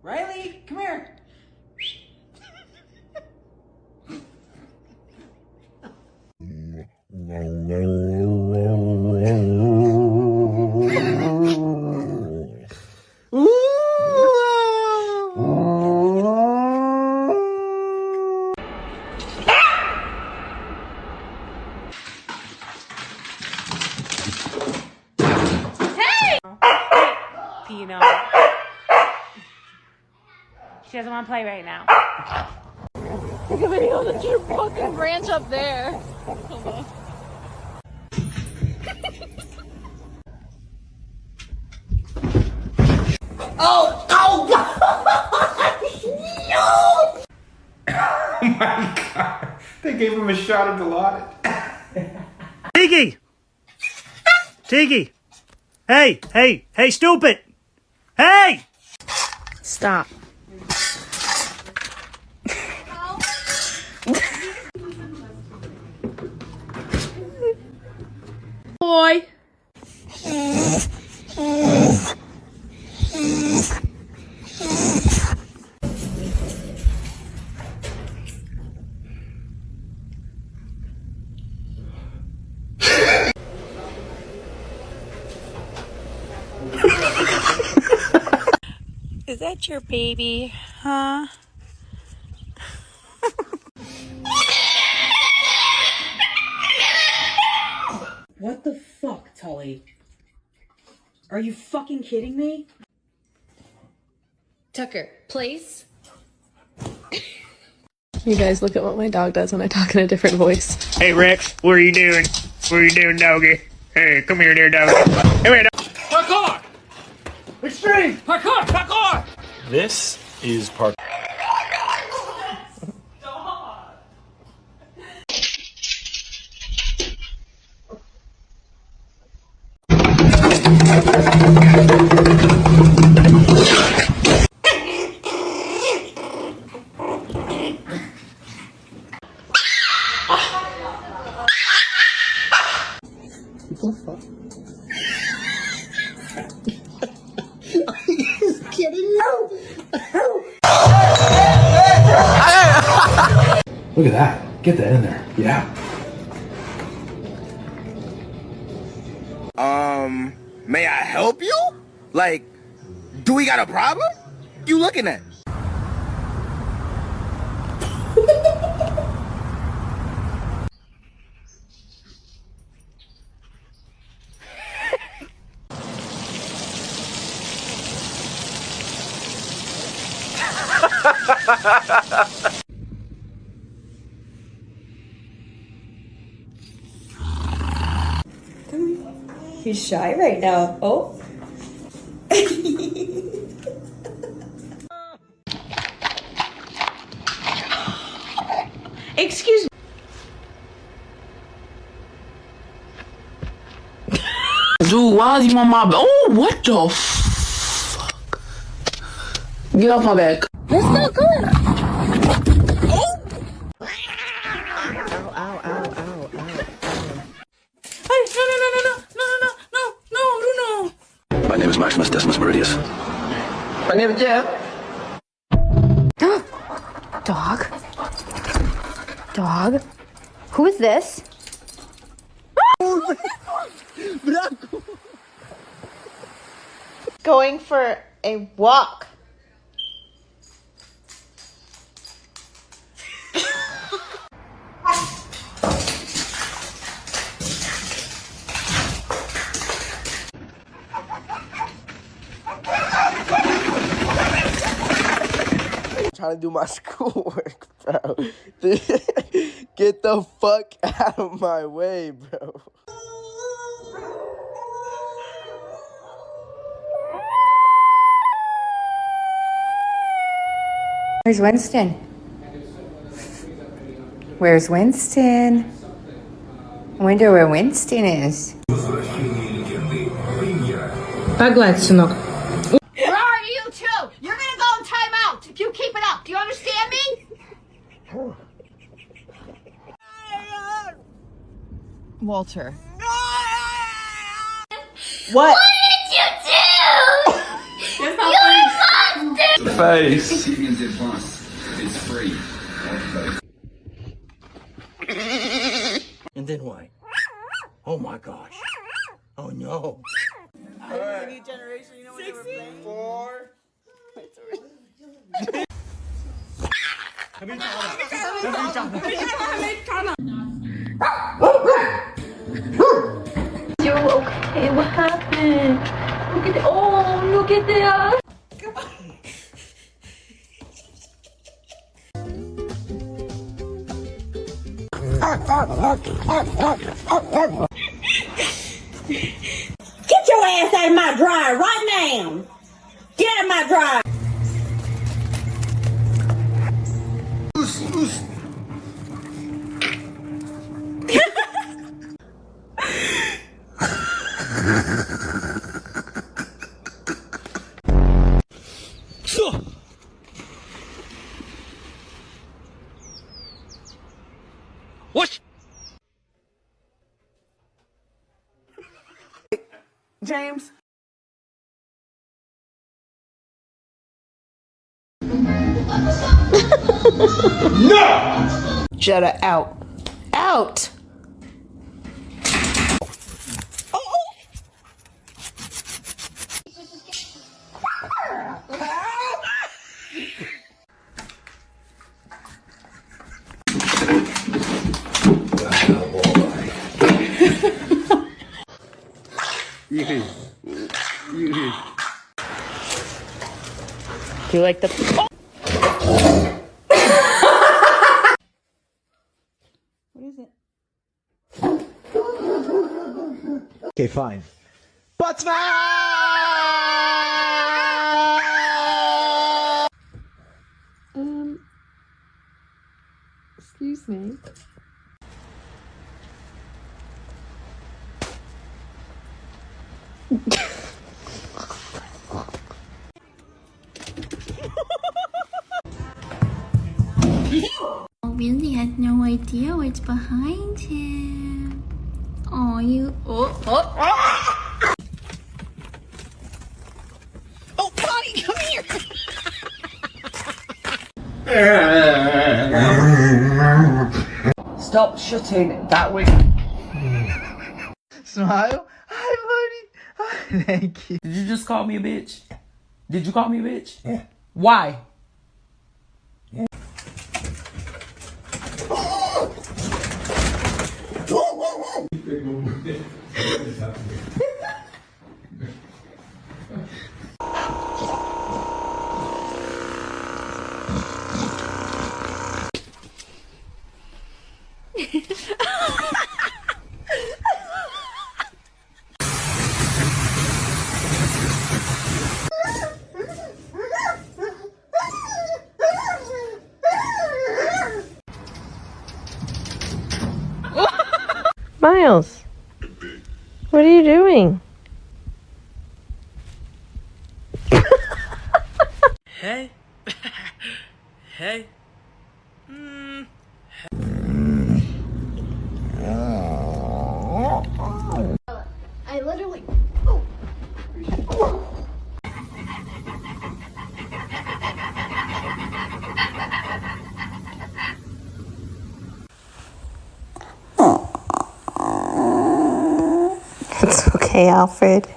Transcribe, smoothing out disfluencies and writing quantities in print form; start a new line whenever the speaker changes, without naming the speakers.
Riley, come here.
You know, she doesn't want to play right now.
Look at me on the true fucking branch up there.
Oh, oh, no!
Oh my god. They gave him a shot of Dilaudid.
Tiki! Tiki! Hey, stupid! Hey!
Stop. Boy.
Is that your baby, huh?
What the fuck, Tully? Are you fucking kidding me?
Tucker, place. You guys, look at what my dog does when I talk in a different voice.
Hey, Rex, what are you doing? What are you doing, doggy? Hey, come here there, doggy. Come here, doggy.
Parkour!
Extreme!
Parkour! Parkour!
This is parkour.
Look at that. Get that in there. Yeah.
May I help you? Like, do we got a problem? You looking at?
He's shy right now. Oh.
Excuse me.
Dude, why is he on my back? Oh, what the fuck? Get off my back.
Let's go, go ahead.
My name is Maximus Decimus Meridius.
My name is Jeff.
Dog? Dog? Who is this?
Going for a walk.
Trying to do my schoolwork, bro. Get the fuck out of my way, bro.
Where's Winston? Where's Winston? I wonder where Winston is.
Погладь, сынок.
Where are you two? You're gonna go in time out if you keep it up. Do you understand me? Walter.
What?
What did you do? You monster!
face.
It's free.
And then what? Oh my gosh. Oh no.
New generation, you know what they were playing? 4.
You okay? What happened? Look at look at that.
Get your ass out of my dryer right now. Get out of my dryer.
What?
James.
No!
Jetta out. Out!
Do you like the...
What is it?
Okay, fine. But
Excuse me.
Really has no idea what's behind him. Oh, you. Oh.
Oh, Bonnie, come here!
Stop shutting that way.
smile. Hi, buddy. Hi, thank you.
Did you just call me a bitch? Did you call me a bitch? Yeah. Why?
Miles, what are you doing?
Hey. Hey.
I literally.
It's okay, Alfred.